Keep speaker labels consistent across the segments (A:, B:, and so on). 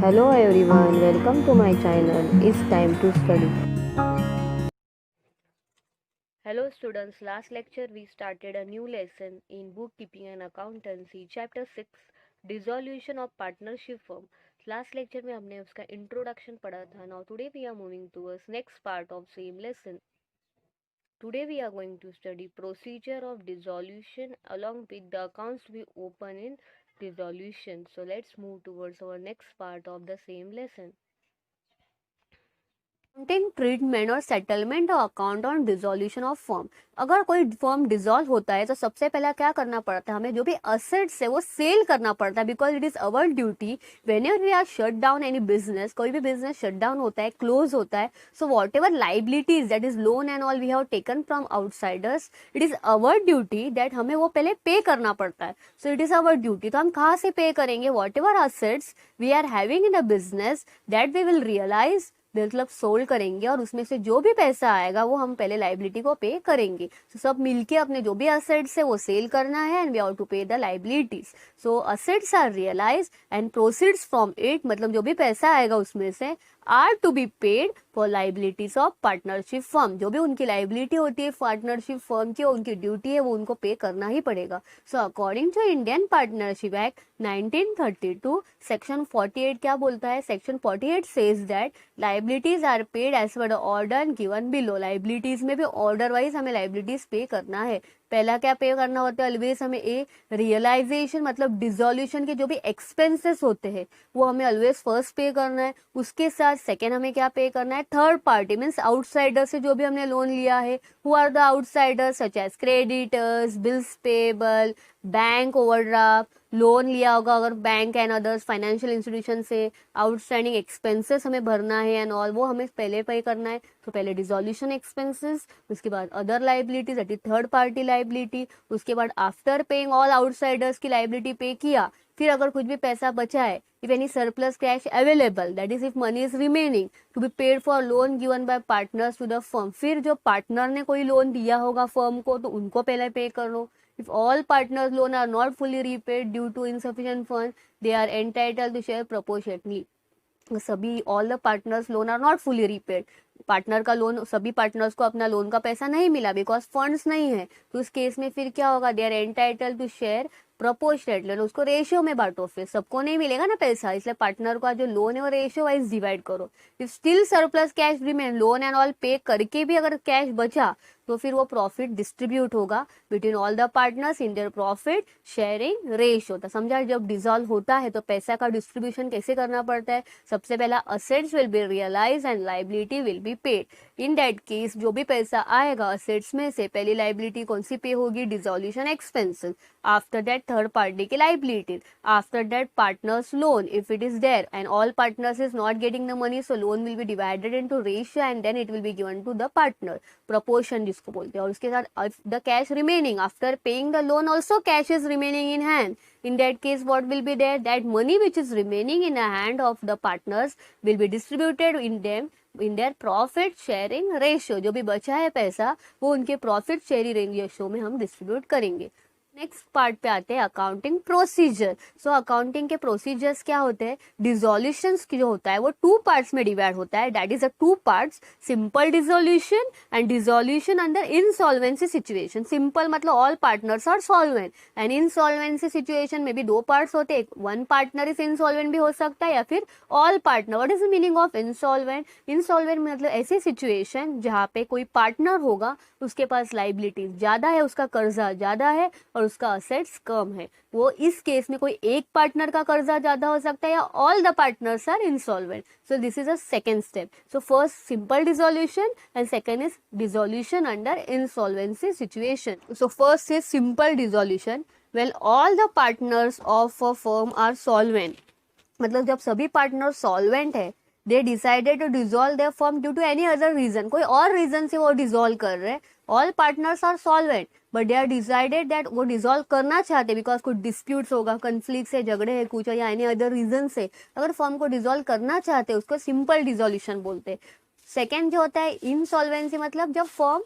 A: Hello everyone, welcome to my channel. It's time to study. Hello students, last lecture we started a new lesson in bookkeeping and accountancy, chapter 6, dissolution of partnership firm. Last lecture में हमने उसका introduction पढ़ा था. Now today we are moving towards next part of same lesson. Today we are going to study procedure of dissolution along with the accounts we open in dissolution. So let's move towards our next part of the same lesson. Accounting treatment और settlement of account on dissolution of firm. अगर कोई firm dissolve होता है तो सबसे पहला क्या करना पड़ता है, हमें जो भी असेट्स है वो सेल करना पड़ता है, because it is our duty whenever we are shut down any business. कोई भी बिजनेस शट डाउन होता है, क्लोज होता है, so whatever liabilities that is loan and all we have taken from outsiders, it is our duty that हमें वो पहले pay करना पड़ता है। So it is our duty. तो हम कहाँ से पे करेंगे? Whatever assets we are having in a business that we will realise, मतलब सोल्ड करेंगे और उसमें से जो भी पैसा आएगा वो हम पहले लाइबिलिटी को पे करेंगे। तो सब मिलके अपने जो भी असेट्स है वो सेल करना है and we have to pay the liabilities. So assets are realise and proceeds from it, मतलब जो भी पैसा आएगा उसमें से are to be paid for liabilities of partnership firm. जो भी उनकी लाइबिलिटी होती है पार्टनरशिप फर्म की, उनकी ड्यूटी है वो उनको पे करना ही पड़ेगा। So according to Indian partnership act 1932 section 48 क्या बोलता है? Section 48 says that liabilities are paid as per the order given below. Liabilities में भी ऑर्डर वाइज हमें लाइबिलिटीज पे करना है। पहला क्या पे करना होता है? ऑलवेज हमें रियलाइजेशन मतलब डिसोल्यूशन के जो भी एक्सपेंसेस होते हैं वो हमें ऑलवेज फर्स्ट पे करना है। उसके साथ सेकेंड हमें क्या पे करना है? थर्ड पार्टी मीन्स आउटसाइडर से जो भी हमने लोन लिया है, who are the outsiders such as creditors, bills payable, bank overdraft, loan लिया होगा अगर bank and others financial institution से, आउटस्टैंडिंग एक्सपेंसेस हमें भरना है एंड ऑल, वो हमें पहले पे करना है। तो पहले डिसोल्यूशन एक्सपेंसेस, उसके बाद other liabilities that is third party liability, उसके बाद आफ्टर पेइंग ऑल आउटसाइडर्स की लाइबिलिटी पे किया, फिर अगर कुछ भी पैसा बचा है, if any surplus cash available, that is if money is remaining to be paid for loan given by partners to the firm, फिर जो पार्टनर ने कोई लोन दिया होगा फर्म को तो उनको पहले पे कर लो। If all partners loan are not fully repaid due to insufficient funds, they are entitled to share proportionately. सभी all the partners loan are not fully repaid, partner का लोन, सभी पार्टनर्स को अपना लोन का पैसा नहीं मिला बिकॉज फंड्स नहीं है, तो उस केस में फिर क्या होगा? They are entitled to share proportionately, उसको रेशियो में बांटो, फिर सबको नहीं मिलेगा ना पैसा, इसलिए पार्टनर का जो लोन है वो रेशियो वाइज डिवाइड करो। If still surplus cash remain, loan and all पे करके भी अगर कैश बचा तो फिर वो प्रॉफिट डिस्ट्रीब्यूट होगा between all the partners in their profit sharing ratio. तो समझा, जब डिसॉल्व होता है तो पैसा का डिस्ट्रीब्यूशन कैसे करना पड़ता है? सबसे पहला assets will be realise and liability will be paid. In that case जो भी पैसा आएगा असेट्स में से पहली लाइबिलिटी कौन सी पे होगी? Dissolution expenses, after that third party की liability, after that partners loan if it is there and all partners is not getting the money, so loan will be divided into ratio and then it will be given to the partner, proportion जिसको बोलते हैं। और उसके साथ the cash remaining after paying the loan also cash is remaining in hand, in that case what will be there? That money which is remaining in the hand of the partners will be distributed in them in their profit sharing ratio। जो भी बचा है पैसा वो उनके profit sharing ratio में हम distribute करेंगे। नेक्स्ट पार्ट पे आते हैं अकाउंटिंग प्रोसीजर। सो अकाउंटिंग के प्रोसीजर्स क्या होते हैं? डिसोल्यूशन की जो होता है वो टू पार्ट्स में डिवाइड होता है, that is a two parts, simple dissolution and dissolution under insolvency situation. Simple मतलब all partners are solvent and insolvency situation में भी दो पार्ट्स होते हैं, वन पार्टनर इज इंसॉल्वेंट भी हो सकता है या फिर all partner. What is the meaning of insolvent? Insolvent मतलब ऐसी सिचुएशन जहाँ पे कोई पार्टनर होगा, उसके पास लाइबिलिटीज ज्यादा है, उसका कर्जा ज्यादा है और उसका असेट्स कम है। वो इस केस में कोई एक पार्टनर का कर्जा ज्यादा हो सकता है या all the partners are insolvent. So this is a second step. So first simple dissolution and second is dissolution under insolvency situation. So first is simple dissolution, well all the partners of a firm are solvent, मतलब जब सभी partner solvent है, they decided to dissolve their firm due to any other reason, कोई और reason से वो dissolve कर रहे हैं, all partners are solvent but they are decided that वो डिसॉल्व करना चाहते बिकॉज कुछ डिस्प्यूट्स होगा, कन्फ्लिक्ट है, झगड़े है कुछ या एनी अदर रीजन से अगर फर्म को डिसॉल्व करना चाहते उसको सिंपल डिसोल्यूशन बोलते हैं। सेकेंड जो होता है इंसॉल्वेंसी, मतलब जब firm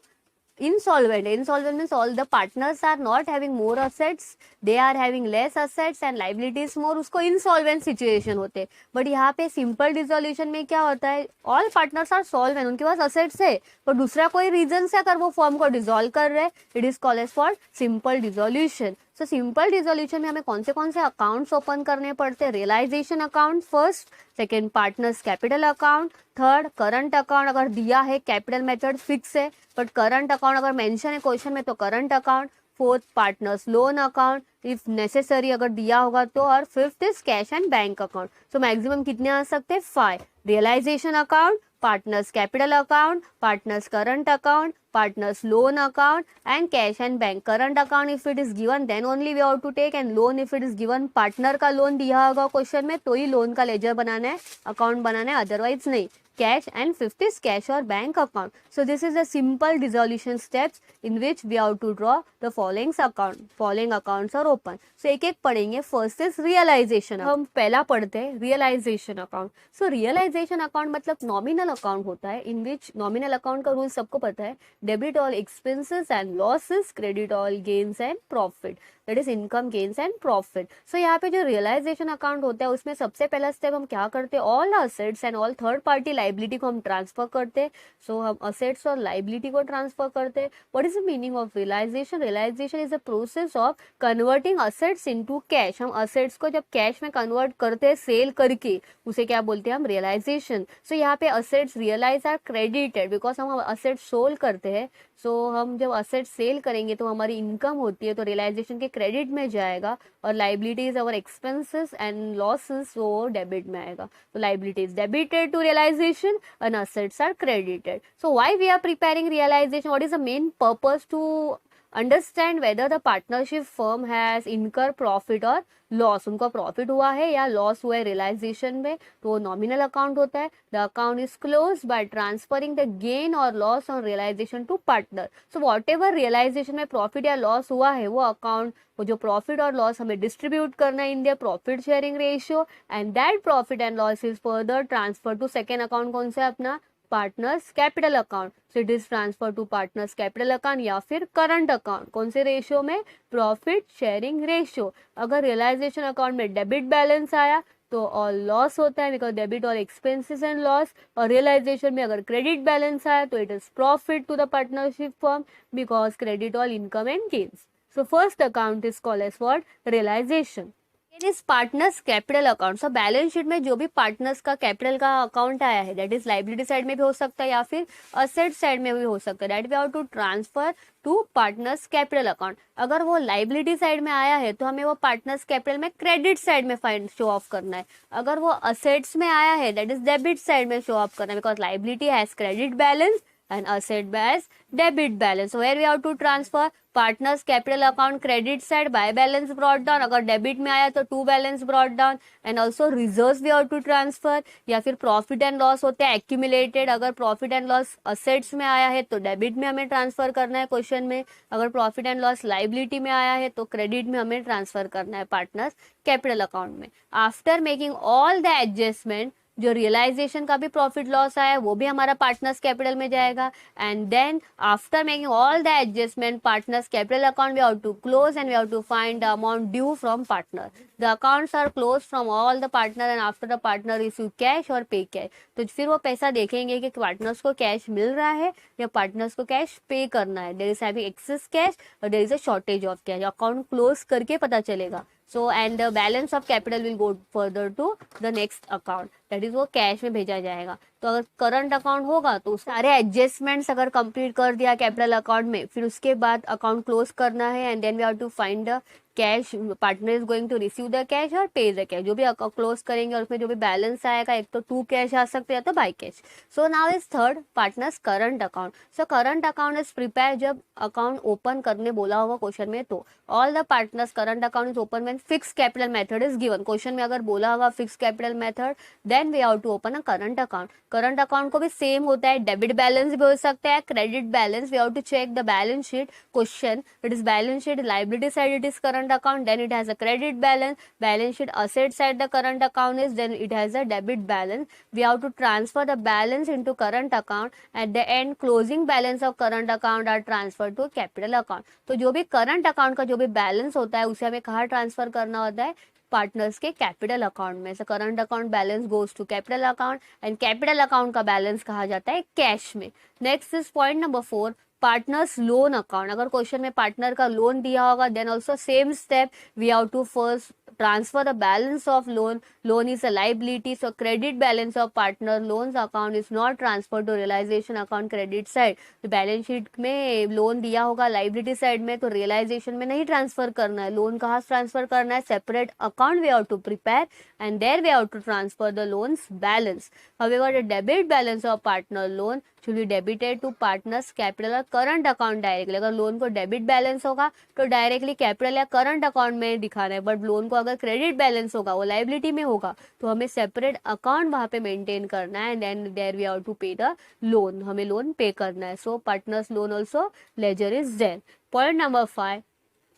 A: insolvent. Insolvent means all the partners are not having more assets, they are having less assets and liabilities more, उसको insolvent situation होते हैं. बट यहाँ पे सिंपल डिसोल्यूशन में क्या होता है, ऑल पार्टनर्स आर सॉल्वेंट, उनके पास असेट्स है पर दूसरा कोई रीजन से अगर वो फॉर्म को डिसॉल्व कर रहे हैं, it is called as for simple dissolution. So simple dissolution में हमें कौन से अकाउंट्स ओपन करने पड़ते हैं, realisation account first, second partners capital account, third current account. अगर दिया है कैपिटल मेथड फिक्स है बट करंट अकाउंट अगर मेंशन है क्वेश्चन में तो current account, fourth partners loan account if necessary अगर दिया होगा तो, और fifth is cash and bank account. So maximum कितने आ सकते हैं, 5. Realisation account, partners capital account, partners current account, partners loan account and cash and bank. Current account if it is given then only we have to take, and loan if it is given partner का loan दिया होगा question में तो ही loan का laser बनाना है, account बनाना है, otherwise नहीं. Cash and fifth is cash or bank account. So this is the simple dissolution steps in which we have to draw the following account. Following accounts are open. So एक एक पढ़ेंगे. First is realization. हम पहला पढ़ते हैं realization account. So realization account मतलब nominal account होता है in which nominal account का रूल सबको पता है, debit all expenses and losses, credit all gains and profit. That is income gains and profit. So यहाँ पे जो रियलाइजेशन अकाउंट होता है उसमें सबसे पहला स्टेप हम क्या करते हैं, all assets and all third party liability को हम ट्रांसफर करते हैं. सो हम असेट्स और लाइबिलिटी को ट्रांसफर करते हैं. What is the meaning of realisation? Realisation is the process of converting assets into cash. हम असेट्स को जब कैश में कन्वर्ट करते हैं सेल करके, उसे क्या बोलते हैं हम, रियलाइजेशन. सो यहाँ पे assets realise are credited because हम असेट्स सोल्ड करते हैं. सो हम जब असेट सेल करेंगे तो हमारी इनकम होती है तो रियलाइजेशन के क्रेडिट में जाएगा, और लाइबिलिटीज और एक्सपेंसेस एंड लॉसेस वो डेबिट में आएगा. तो liabilities debited to realisation and assets are credited. So why we are preparing realisation? What is the main purpose? To understand whether the partnership firm has incur profit और loss. उनको profit हुआ है या loss हुआ है realisation में, तो nominal account होता है. The account is close by transferring the gain और loss on realisation to partner. So whatever realisation में प्रॉफिट या लॉस हुआ है वो अकाउंट, वो जो प्रॉफिट और लॉस हमें डिस्ट्रीब्यूट करना है in the profit sharing ratio, and that profit and loss is further transfer to second account. कौन सा अपना, partners capital account. So it is transfer to partners capital account या फिर करंट अकाउंट. कौन से रेशियो में, प्रॉफिट शेयरिंग रेशियो. अगर realization account में डेबिट बैलेंस आया तो ऑल लॉस होता है because debit all expenses and loss, और रियलाइजेशन में अगर क्रेडिट बैलेंस आया तो it is profit to the partnership firm because credit all income and gains. So first account is called as what, realisation. Is partners capital account. So balance sheet में जो भी partners का capital का account आया है that is liability side में भी हो सकता है या फिर असेट साइड में भी हो सकता है, that we have to transfer to partners capital account. अगर वो लाइबिलिटी साइड में आया है तो हमें वो पार्टनर्स कैपिटल में क्रेडिट साइड में फाइंड शो ऑफ करना है. अगर वो असेट्स में आया है दैट इज डेबिट साइड में शो ऑफ करना है because liability has credit balance and asset as debit balance. So where we have to transfer partners capital account credit side by balance brought down. अगर debit में आया तो to balance brought down, and also reserves we have to transfer. या फिर profit and loss होते हैं accumulated. अगर profit and loss assets में आया है तो debit में हमें transfer करना है क्वेश्चन में. अगर profit and loss liability में आया है तो credit में हमें transfer करना है partners capital account में. After making all the adjustment, जो रियलाइजेशन का भी प्रॉफिट लॉस आया वो भी हमारा पार्टनर्स कैपिटल में जाएगा. And then after making all the adjustment partners capital account we have to close and we have to find the amount due from partner. The accounts are close from all the partner and after the partner receive cash और pay cash. तो फिर वो पैसा देखेंगे कि partners को cash मिल रहा है या पार्टनर्स को कैश पे करना है. There is having excess cash और there is a shortage of cash. Account close करके पता चलेगा. So and the balance of capital will go further to the next account, that is वो cash में भेजा जाएगा. तो अगर करंट अकाउंट होगा तो सारे एडजस्टमेंट्स अगर कंप्लीट कर दिया कैपिटल अकाउंट में, फिर उसके बाद अकाउंट क्लोज करना है and then we have to find the cash. Partner is going to receive the cash और पे द कैश. जो भी अकाउंट क्लोज करेंगे और उसमें जो भी बैलेंस आएगा, एक तो टू कैश आ सकते हैं तो by cash. So now is third partners current account. So current account is prepare जब अकाउंट ओपन करने बोला होगा क्वेश्चन में, तो all the partners current account is open when fix capital method is given. Question में अगर बोला होगा fix capital method, then we have to open a current account. Current account को भी सेम होता है, डेबिट बैलेंस भी हो सकता है, credit balance. We have to check the balance sheet. Question, it is balance sheet liability side it is current account, then it has a credit balance. Balance sheet asset side the current account is, then it has a debit balance. We have to transfer the balance into current account. At the end closing balance of current account are transfer to capital account. तो जो भी current account का जो भी balance होता है उसे हमें कहाँ ट्रांसफर करना होता है, पार्टनर्स के कैपिटल अकाउंट में. So current account balance goes to capital account and capital account का बैलेंस कहा जाता है कैश में. Next is point number 4, partners loan account. अगर क्वेश्चन में पार्टनर का लोन दिया होगा then also same step, we have to first transfer the balance of loan is a liability, so credit balance of partner loans account is not transferred to realization account credit side. तो balance sheet में loan दिया होगा liability side में, तो realisation में नहीं transfer करना है. लोन कहाँ ट्रांसफर करना है, separate account we have to prepare and there we have to transfer the loans balance. However, the debit balance of partner loan should be debited to partners capital or current account directly. अगर loan को debit balance होगा तो directly capital या current account में दिखाना है, but loan को अगर क्रेडिट बैलेंस होगा, वो लाइबिलिटी में होगा, तो हमें सेपरेट अकाउंट वहाँ पे मेंटेन करना है and then there we have to pay the loan, हमें लोन पे करना है. So partners loan also ledger is there. Point number 5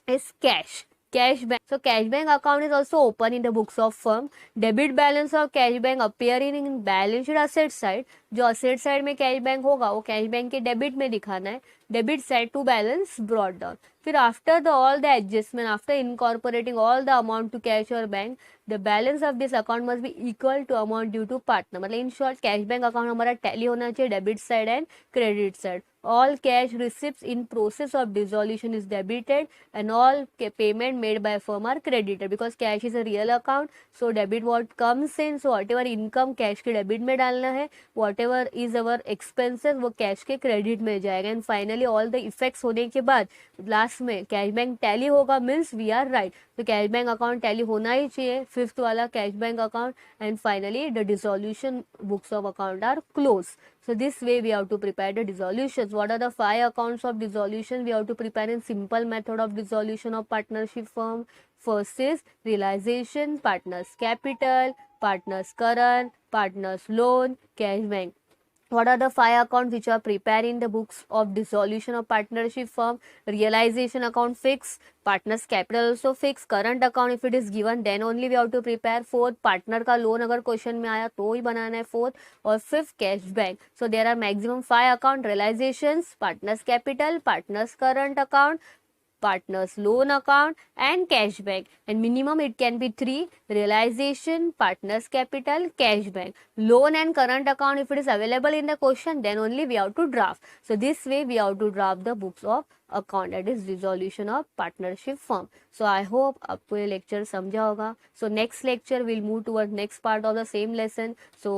A: is cash bank. So cash bank account is also open in the books of firm. Debit balance of cash bank appearing in balance sheet asset side. जो asset side में cash bank होगा वो cash bank के debit में दिखाना है, debit side to balance brought down. फिर after the all the adjustment, after incorporating all the amount to cash or bank, the balance of this account must be equal to amount due to partner. मतलब in short cash bank account हमारा tally होना चाहिए debit side and credit side. All cash receipts in process of dissolution is debited and all payment made by firm are credited, because cash is a real account. So debit what comes in, so whatever income cash के debit में डालना है, whatever is our expenses वो cash के credit में जाएगा. And finally all the effects होने के बाद लास्ट में कैश बैंक टैली होगा, मीन्स वी आर राइट. तो कैश बैंक अकाउंट टैली होना ही चाहिए, फिफ्थ वाला cash bank account. And finally the dissolution books of account are close. So this way we have to prepare the dissolutions. What are the 5 accounts of dissolution we have to prepare in simple method of dissolution of partnership firm? First is realization, partners capital, partners current, partners loan, cash bank. What are the 5 accounts which are prepared in the books of dissolution of partnership firm? Realization account fixed, partners capital also fixed, current account if it is given then only we have to prepare. Fourth, partner का loan अगर question में आया तो ही बनाना है fourth. और fifth cash bank. So there are maximum 5 account: realizations, partners capital, partners current account, partners loan account and cash bank. And minimum it can be 3: realization, partners capital, cash bank. Loan and current account if it is available in the question then only we have to draft. So this way we have to draft the books of account, that is dissolution of partnership firm. So I hope आपको ये lecture समझा होगा. So next lecture we'll move towards next part of the same lesson. So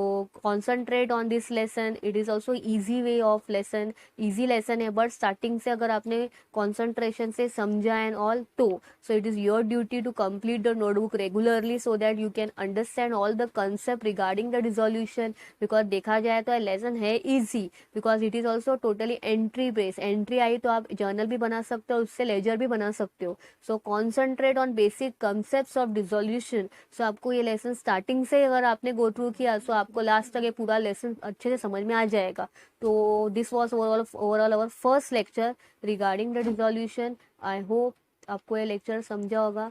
A: concentrate on this lesson. It is also easy way of lesson, easy lesson है, but starting से अगर आपने concentration से समझा and all तो so it is your duty to complete the notebook regularly so that you can understand all the concept regarding the dissolution. Because देखा जाए तो lesson है easy because it is also totally entry based. entry आई तो आप journal भी बना सकते हो, उससे लेजर भी बना सकते हो. So concentrate on basic concept of dissolution. So आपको ये लेसन स्टार्टिंग से अगर आपने गो थ्रू किया सो आपको लास्ट तक ये पूरा लेसन अच्छे से समझ में आ जाएगा. तो this was overall our first lecture regarding the dissolution. I hope आपको ये लेक्चर समझा होगा.